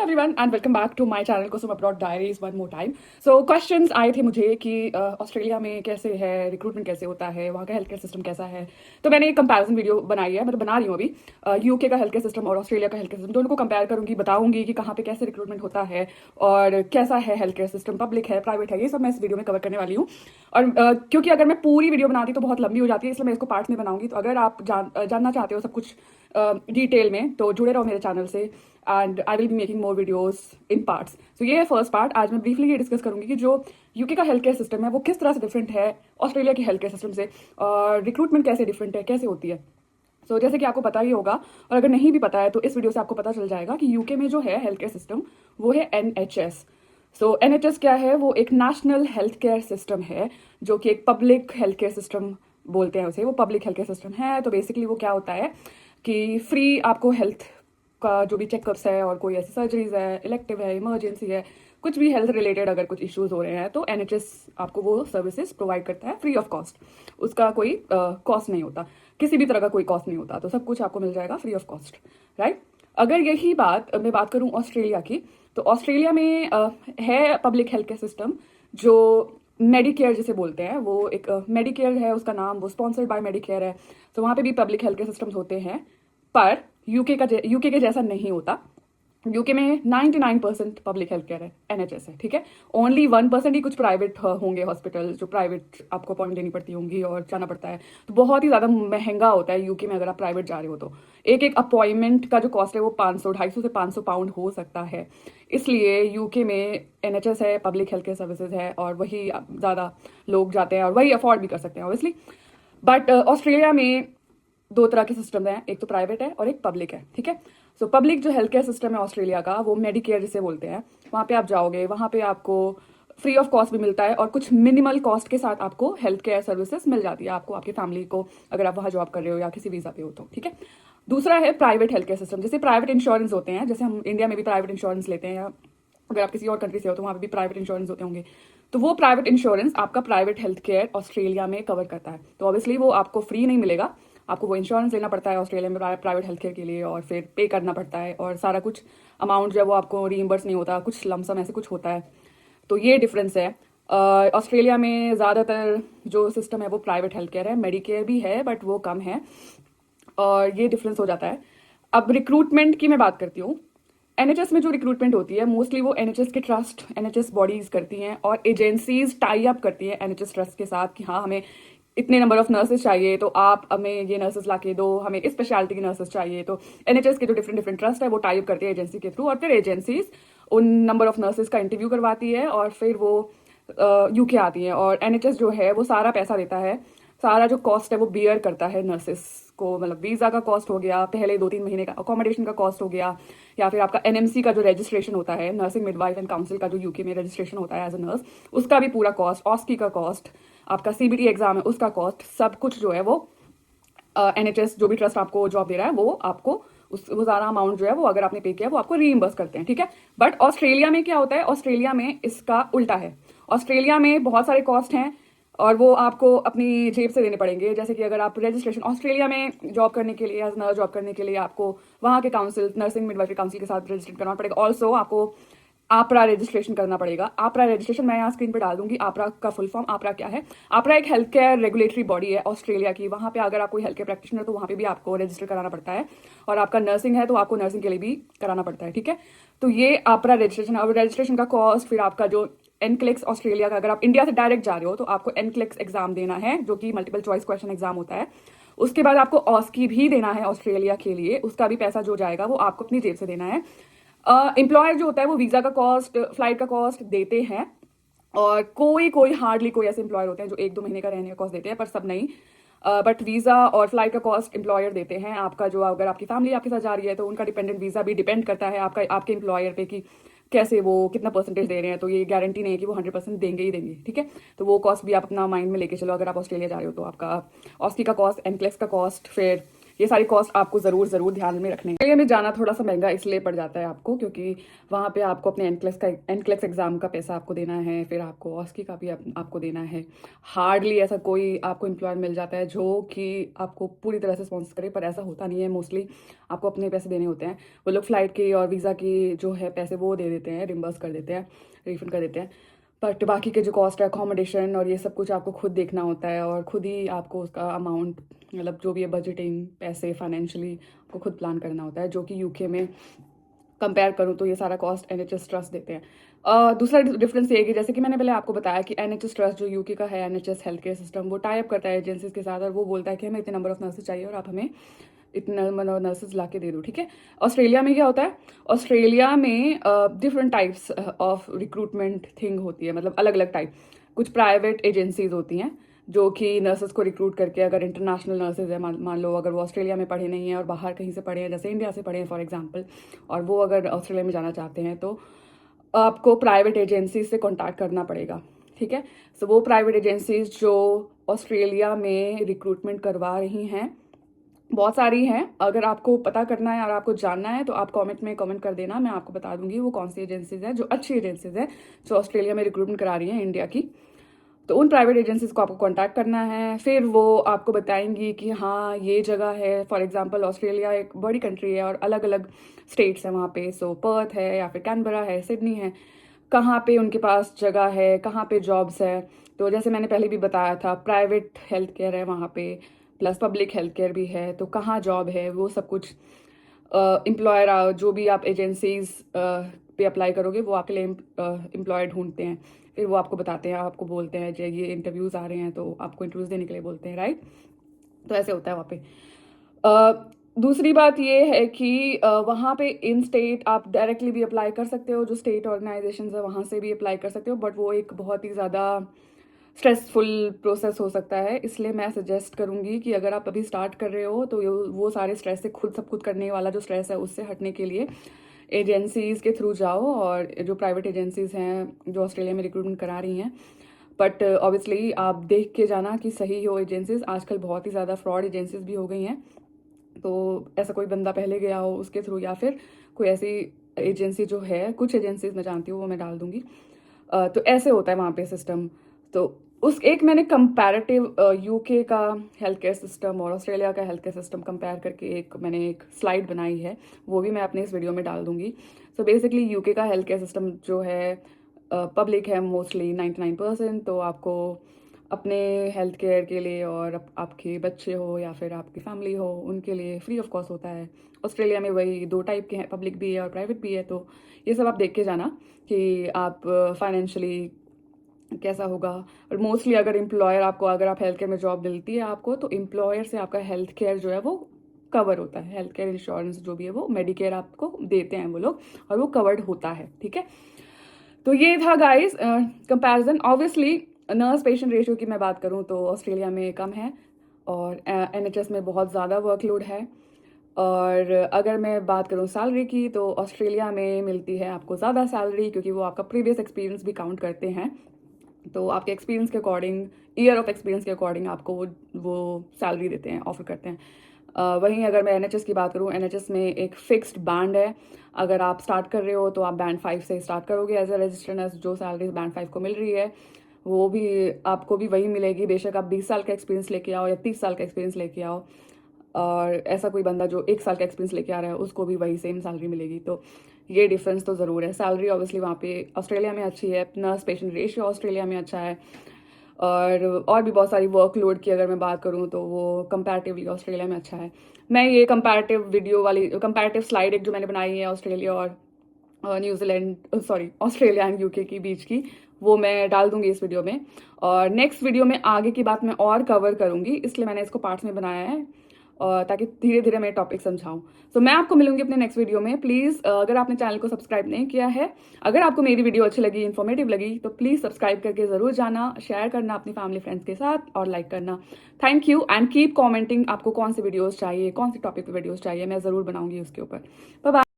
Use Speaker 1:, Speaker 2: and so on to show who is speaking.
Speaker 1: Everyone and welcome back to my channel Kusum abroad diaries one more time. So questions आए थे मुझे कि Australia में कैसे है, रिक्रूटमेंट कैसे होता है, वहाँ का हेल्थ केयर सिस्टम कैसा है। तो मैंने एक कंपैरिजन वीडियो बनाई है, मतलब बना रही हूँ अभी। यूके का हेल्थ केयर सिस्टम और ऑस्ट्रेलिया का हेल्थ केयर सिस्टम दोनों को कंपेयर करूंगी, बताऊंगी कि कहाँ पे कैसे रिक्रूटमेंट होता है और कैसा है हेल्थ केयर सिस्टम, पब्लिक है प्राइवेट है, ये सब मैं इस वीडियो में कवर करने वाली हूँ। और क्योंकि अगर मैं पूरी वीडियो बनाती तो बहुत लंबी हो जाती है, इसलिए मैं इसको पार्ट्स में बनाऊंगी। तो अगर आप जानना चाहते हो सब कुछ डिटेल में तो जुड़े रहो मेरे चैनल से and I will be making more videos in parts. So ये है फर्स्ट पार्ट। आज मैं ब्रीफली ये डिस्कस करूंगी कि जो यूके का हेल्थ केयर सिस्टम है वो किस तरह से डिफरेंट है ऑस्ट्रेलिया के हेल्थ केयर सिस्टम से, और रिक्रूटमेंट कैसे डिफरेंट है, कैसे होती है। सो जैसे कि आपको पता ही होगा, और अगर नहीं भी पता है तो इस वीडियो से आपको पता चल जाएगा कि यूके में जो है हेल्थ केयर सिस्टम वो है NHS। सो NHS क्या है? वो एक नेशनल हेल्थ केयर सिस्टम है, जो कि एक पब्लिक हेल्थ केयर सिस्टम बोलते हैं उसे। वो पब्लिक हेल्थ केयर सिस्टम है। तो बेसिकली वो क्या होता है कि फ्री आपको हेल्थ का जो भी चेकअप्स है और कोई ऐसी सर्जरीज है, इलेक्टिव है, इमरजेंसी है, कुछ भी हेल्थ रिलेटेड अगर कुछ इश्यूज हो रहे हैं तो NHS आपको वो सर्विसेज प्रोवाइड करता है फ्री ऑफ कॉस्ट। उसका कोई कॉस्ट नहीं होता, किसी भी तरह का कोई कॉस्ट नहीं होता, तो सब कुछ आपको मिल जाएगा फ्री ऑफ कॉस्ट, राइट। अगर यही बात मैं बात करूं ऑस्ट्रेलिया की, तो ऑस्ट्रेलिया में है पब्लिक हेल्थ केयर सिस्टम जो मेडिकेयर जिसे बोलते हैं। वो एक मेडिकेयर है उसका नाम, वो स्पॉन्सर्ड बाय मेडिकेयर है। तो वहाँ पे भी पब्लिक हेल्थ केयर सिस्टम्स होते हैं, पर यूके के जैसा नहीं होता। यूके में 99% पब्लिक हेल्थ केयर है, NHS है, ठीक है। ओनली 1% ही कुछ प्राइवेट होंगे हॉस्पिटल, जो प्राइवेट आपको अपॉइंट लेनी पड़ती होंगी और जाना पड़ता है। तो बहुत ही ज़्यादा महंगा होता है यूके में अगर आप प्राइवेट जा रहे हो तो। एक एक अपॉइंटमेंट का जो कॉस्ट है वो 250 से 500 पाउंड हो सकता है। इसलिए यूके में NHS है, पब्लिक हेल्थ केयर सर्विसेज है, और वही ज़्यादा लोग जाते हैं और वही अफोर्ड भी कर सकते हैं ऑब्वियसली। बट ऑस्ट्रेलिया में दो तरह के सिस्टम हैं, एक तो प्राइवेट है और एक पब्लिक है, ठीक है। सो पब्लिक जो हेल्थ केयर सिस्टम है ऑस्ट्रेलिया का, वो मेडिकेयर जिसे बोलते हैं। वहाँ पे आप जाओगे, वहाँ पे आपको फ्री ऑफ कॉस्ट भी मिलता है और कुछ मिनिमल कॉस्ट के साथ आपको हेल्थ केयर सर्विसेज मिल जाती है, आपको आपकी फैमिली को, अगर आप वहाँ जॉब कर रहे हो या किसी वीजा पे हो तो, ठीक है। दूसरा है प्राइवेट हेल्थ केयर सिस्टम, जैसे प्राइवेट इंश्योरेंस होते हैं, जैसे हम इंडिया में भी प्राइवेट इंश्योरेंस लेते हैं, या अगर आप किसी और कंट्री से हो तो वहाँ पे भी प्राइवेट इंश्योरेंस होते होंगे। तो वो प्राइवेट इंश्योरेंस आपका प्राइवेट हेल्थ केयर ऑस्ट्रेलिया में कवर करता है। तो ऑब्वियसली वो आपको फ्री नहीं मिलेगा, आपको वो इंश्योरेंस लेना पड़ता है ऑस्ट्रेलिया में प्राइवेट हेल्थ केयर के लिए, और फिर पे करना पड़ता है, और सारा कुछ अमाउंट जो है वो आपको रीइम्बर्स नहीं होता, कुछ लमसम ऐसे कुछ होता है। तो ये डिफरेंस है। ऑस्ट्रेलिया में ज़्यादातर जो सिस्टम है वो प्राइवेट हेल्थ केयर है, मेडिकेयर भी है बट वो कम है, और ये डिफरेंस हो जाता है। अब रिक्रूटमेंट की मैं बात करती हूँ। NHS में जो रिक्रूटमेंट होती है मोस्टली वो NHS के ट्रस्ट, NHS बॉडीज करती हैं, और एजेंसीज टाई अप करती हैं NHS ट्रस्ट के साथ कि हाँ हमें इतने नंबर ऑफ नर्सेज चाहिए तो आप हमें ये नर्सेज ला के दो, हमें इस स्पेशलिटी की नर्सेज चाहिए। तो NHS के जो डिफरेंट डिफरेंट ट्रस्ट है वो टाई अप करती है एजेंसी के थ्रू, और फिर एजेंसीज उन नंबर ऑफ नर्सेज का इंटरव्यू करवाती है और फिर वो यूके आती हैं, और NHS जो है वो सारा पैसा देता है, सारा जो कॉस्ट है वो बियर करता है नर्सेस को। मतलब वीज़ा का कॉस्ट हो गया, पहले 2-3 महीने का अकोमोडेशन का कॉस्ट हो गया, या फिर आपका NMC का जो रजिस्ट्रेशन होता है, नर्सिंग मिडवाइफ एंड काउंसिल का जो यूके में रजिस्ट्रेशन होता है एज अ नर्स, उसका भी पूरा कॉस्ट, ऑस्की का कॉस्ट, आपका CBT एग्जाम है उसका कॉस्ट, सब कुछ जो है वो NHS जो भी ट्रस्ट आपको जॉब दे रहा है वो आपको वो सारा अमाउंट जो है वो अगर आपने पे किया वो आपको रीइम्बर्स करते हैं, ठीक है। बट ऑस्ट्रेलिया में क्या होता है? ऑस्ट्रेलिया में इसका उल्टा है। ऑस्ट्रेलिया में बहुत सारे कॉस्ट हैं और वो आपको अपनी जेब से देने पड़ेंगे। जैसे कि अगर आप रजिस्ट्रेशन ऑस्ट्रेलिया में जॉब करने के लिए, एज नर्स जॉब करने के लिए, आपको वहाँ के काउंसिल, नर्सिंग मिडवाइफरी काउंसिल के साथ रजिस्टर करना पड़ेगा। ऑल्सो आपको आपरा रजिस्ट्रेशन करना पड़ेगा। आपरा रजिस्ट्रेशन मैं यहाँ स्क्रीन पर डाल दूंगी। आपरा का फुल फॉर्म आपरा क्या है? आपरा एक हेल्थ केयर रेगुलेटरी बॉडी है ऑस्ट्रेलिया की। वहाँ पे अगर आप कोई हेल्थ केयर प्रैक्टिशनर तो वहाँ पे भी आपको रजिस्टर कराना पड़ता है, और आपका नर्सिंग है तो आपको नर्सिंग के लिए भी कराना पड़ता है, ठीक है। तो ये आपरा रजिस्ट्रेशन, और रजिस्ट्रेशन का कॉस्ट, फिर आपका जो NCLEX ऑस्ट्रेलिया का, अगर आप इंडिया से डायरेक्ट जा रहे हो तो आपको NCLEX एग्जाम देना है, जो कि मल्टीपल चॉइस क्वेश्चन एग्जाम होता है। उसके बाद आपको ऑस्की भी देना है ऑस्ट्रेलिया के लिए, उसका भी पैसा जो जाएगा वो आपको अपनी जेब से देना है। एम्प्लॉयर जो होता है वो वीजा का कॉस्ट, फ्लाइट का कॉस्ट देते हैं, और कोई कोई हार्डली कोई ऐसे एम्प्लॉयर होते हैं जो 1-2 महीने का रहने का कॉस्ट देते हैं, पर सब नहीं। बट वीजा और फ्लाइट का कॉस्ट एम्प्लॉयर देते हैं। आपका जो, अगर आपकी फैमिली आपके साथ जा रही है तो उनका डिपेंडेंट वीजा भी डिपेंड करता है आपका आपके एम्प्लॉयर पे कि कैसे वो कितना परसेंटेज दे रहे हैं। तो ये गारंटी नहीं है कि वो 100% देंगे ही देंगे, ठीक है। तो वो कॉस्ट भी आप अपना माइंड में लेके चलो अगर आप ऑस्ट्रेलिया जा रहे हो तो। आपका ऑस्की का कॉस्ट, NCLEX का कॉस्ट, फिर ये सारी कॉस्ट आपको ज़रूर ध्यान में रखने हैं। में जाना थोड़ा सा महंगा इसलिए पड़ जाता है आपको, क्योंकि वहाँ पे आपको अपने एनक्लेक्स एग्जाम का पैसा आपको देना है, फिर आपको ऑस्की का भी आपको देना है। हार्डली ऐसा कोई आपको एम्प्लॉयर मिल जाता है जो कि आपको पूरी तरह से स्पॉन्सर करे, पर ऐसा होता नहीं है। मोस्टली आपको अपने पैसे देने होते हैं। वो लोग फ्लाइट की और वीज़ा की जो है पैसे वो दे देते हैं, रिम्बर्स कर देते हैं, रिफंड कर देते हैं। बट बाकी के जो कॉस्ट है, अकोमोडेशन और ये सब कुछ आपको खुद देखना होता है, और खुद ही आपको उसका अमाउंट, मतलब जो भी है बजटिंग, पैसे फाइनेंशियली आपको खुद प्लान करना होता है, जो कि यूके में कंपेयर करूँ तो ये सारा कॉस्ट NHS ट्रस्ट देते हैं। दूसरा डिफरेंस ये है कि जैसे कि मैंने पहले आपको बताया कि NHS ट्रस्ट जो यूके का है, NHS हेल्थ केयर सिस्टम, वो टाई अप करता है एजेंसीज के साथ, और वो बोलता है कि हमें इतने नंबर ऑफ नर्सेज चाहिए और आप हमें इतना नर्सेज ला के दे दो, ठीक है। ऑस्ट्रेलिया में क्या होता है, ऑस्ट्रेलिया में different types of recruitment thing होती है, मतलब अलग अलग टाइप। कुछ प्राइवेट एजेंसीज होती हैं जो कि नर्सेज को रिक्रूट करके, अगर इंटरनेशनल नर्सेज है, मान लो अगर वो ऑस्ट्रेलिया में पढ़े नहीं हैं और बाहर कहीं से पढ़े हैं, जैसे इंडिया से पढ़े हैं फॉर एग्जांपल, और वो अगर ऑस्ट्रेलिया में जाना चाहते हैं तो आपको प्राइवेट एजेंसी से कॉन्टैक्ट करना पड़ेगा, ठीक है। सो वो प्राइवेट एजेंसीज जो ऑस्ट्रेलिया में रिक्रूटमेंट करवा रही हैं, बहुत सारी हैं। अगर आपको पता करना है और आपको जानना है तो आप कमेंट में कमेंट कर देना, मैं आपको बता दूंगी वो कौन सी एजेंसीज हैं जो अच्छी एजेंसीज हैं जो ऑस्ट्रेलिया में रिक्रूटमेंट करा रही हैं इंडिया की। तो उन प्राइवेट एजेंसीज को आपको कांटेक्ट करना है, फिर वो आपको बताएंगी कि हाँ ये जगह है। फॉर एग्जांपल ऑस्ट्रेलिया एक बड़ी कंट्री है और अलग अलग स्टेट्स हैं वहाँ पे। सो पर्थ है या फिर कैनबरा है, सिडनी है, कहाँ पे उनके पास जगह है, कहाँ पे जॉब्स है। तो जैसे मैंने पहले भी बताया था, प्राइवेट हेल्थ केयर है वहाँ पे, प्लस पब्लिक हेल्थ केयर भी है। तो कहाँ जॉब है वो सब कुछ एम्प्लॉयर, जो भी आप एजेंसीज पे अप्लाई करोगे वो आपके लिए एम्प्लॉयर ढूंढते हैं, फिर वो आपको बताते हैं, आपको बोलते हैं जो ये इंटरव्यूज़ आ रहे हैं तो आपको इंटरव्यूज़ देने के लिए बोलते हैं, राइट। तो ऐसे होता है वहाँ पे। दूसरी बात ये है कि वहाँ पे इन स्टेट आप डायरेक्टली भी अप्लाई कर सकते हो, जो स्टेट ऑर्गेनाइजेशन है वहाँ से भी अप्लाई कर सकते हो, बट वो एक बहुत ही ज़्यादा स्ट्रेसफुल प्रोसेस हो सकता है। इसलिए मैं सजेस्ट करूँगी कि अगर आप अभी स्टार्ट कर रहे हो तो वो सारे स्ट्रेस से सब खुद करने वाला जो स्ट्रेस है उससे हटने के लिए एजेंसीज़ के थ्रू जाओ, और जो प्राइवेट एजेंसीज़ हैं जो ऑस्ट्रेलिया में रिक्रूटमेंट करा रही हैं। बट ऑब्वियसली आप देख के जाना कि सही हो एजेंसीज। आजकल बहुत ही ज़्यादा फ्रॉड एजेंसीज भी हो गई हैं, तो ऐसा कोई बंदा पहले गया हो उसके थ्रू, या फिर कोई ऐसी एजेंसी जो है, कुछ एजेंसीज मैं जानती हूँ वो मैं डाल दूंगी। तो ऐसे होता है वहाँ पे सिस्टम। तो उस एक मैंने कंपैरेटिव यूके का हेल्थ केयर सिस्टम और ऑस्ट्रेलिया का हेल्थ केयर सिस्टम कंपेयर करके मैंने एक स्लाइड बनाई है, वो भी मैं अपने इस वीडियो में डाल दूंगी। सो बेसिकली यूके का हेल्थ केयर सिस्टम जो है पब्लिक है मोस्टली 99%, तो आपको अपने हेल्थ केयर के लिए और आपके बच्चे हो या फिर आपकी फैमिली हो उनके लिए फ्री ऑफ कॉस्ट होता है। ऑस्ट्रेलिया में वही दो टाइप के हैं, पब्लिक भी है और प्राइवेट भी है। तो ये सब आप देख के जाना कि आप फाइनेंशियली कैसा होगा। और मोस्टली अगर एम्प्लॉयर आपको, अगर आप हेल्थ केयर में जॉब मिलती है आपको, तो एम्प्लॉयर से आपका हेल्थ केयर जो है वो कवर होता है। हेल्थ केयर इंश्योरेंस जो भी है वो मेडिकेयर आपको देते हैं वो लोग, और वो कवर्ड होता है, ठीक है। तो ये था guys comparison. Obviously nurse patient ratio की मैं बात करूँ तो ऑस्ट्रेलिया में कम है, और NHS में बहुत ज़्यादा वर्कलोड है। और अगर मैं बात करूँ सैलरी की तो ऑस्ट्रेलिया में मिलती है आपको ज़्यादा सैलरी, क्योंकि वो आपका प्रीवियस एक्सपीरियंस भी काउंट करते हैं। तो आपके एक्सपीरियंस के अकॉर्डिंग, ईयर ऑफ एक्सपीरियंस के अकॉर्डिंग आपको वो सैलरी देते हैं, ऑफर करते हैं। वहीं अगर मैं NHS की बात करूँ, NHS में एक फिक्स्ड बैंड है। अगर आप स्टार्ट कर रहे हो तो आप बैंड 5 से स्टार्ट करोगे एज अ रजिस्टर्ड नर्स। जो सैलरी बैंड 5 को मिल रही है वो भी आपको भी वही मिलेगी, बेशक आप 20 साल का एक्सपीरियंस लेके आओ या 30 साल का एक्सपीरियंस लेके आओ। और ऐसा कोई बंदा जो 1 साल का एक्सपीरियंस लेके आ रहा है उसको भी वही सेम सैलरी मिलेगी। तो ये डिफरेंस तो ज़रूर है। सैलरी ऑब्वियसली वहाँ पे ऑस्ट्रेलिया में अच्छी है, नर्स पेशेंट रेशियो ऑस्ट्रेलिया में अच्छा है, और भी बहुत सारी वर्कलोड की अगर मैं बात करूँ तो वो कंपैरेटिवली ऑस्ट्रेलिया में अच्छा है। मैं ये कंपैरेटिव स्लाइड एक जो मैंने बनाई है ऑस्ट्रेलिया और New Zealand, sorry Australia and UK की बीच की, वो मैं डाल दूंगी इस वीडियो में। और नेक्स्ट वीडियो में आगे की बात मैं और कवर करूंगी, इसलिए मैंने इसको पार्ट्स में बनाया है, और ताकि धीरे धीरे मैं टॉपिक समझाऊं। तो मैं आपको मिलूंगी अपने नेक्स्ट वीडियो में। प्लीज़ अगर आपने चैनल को सब्सक्राइब नहीं किया है, अगर आपको मेरी वीडियो अच्छी लगी, इन्फॉर्मेटिव लगी, तो प्लीज़ सब्सक्राइब करके ज़रूर जाना, शेयर करना अपनी फैमिली फ्रेंड्स के साथ और लाइक करना। Thank you and keep commenting, आपको कौन सी वीडियोज़ चाहिए, कौन सी टॉपिक पे वीडियोज़ चाहिए, मैं ज़रूर बनाऊंगी उसके ऊपर। Bye bye.